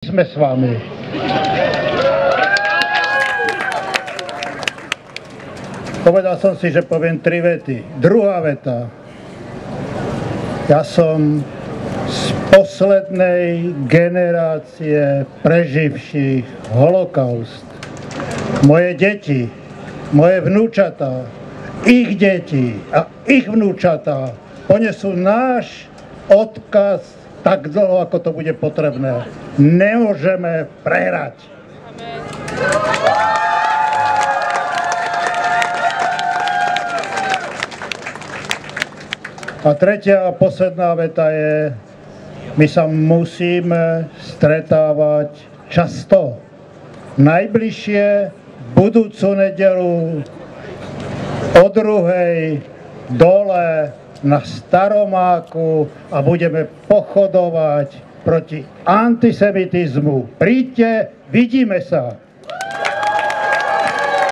Sme s vami. Povedal som si, že poviem 3 vety. Druhá veta. Ja som z poslednej generácie preživších holokaust. Moje deti, moje vnúčatá, ich deti a ich vnúčatá ponesú náš odkaz tak dlho, ako to bude potrebné. Nemôžeme prehrať. A tretia a posledná veta je, my sa musíme stretávať často. Najbližšie budúcu nedeľu o 2:00 dole na Staromáku a budeme pochodovať proti antisemitizmu. Príďte, vidíme sa.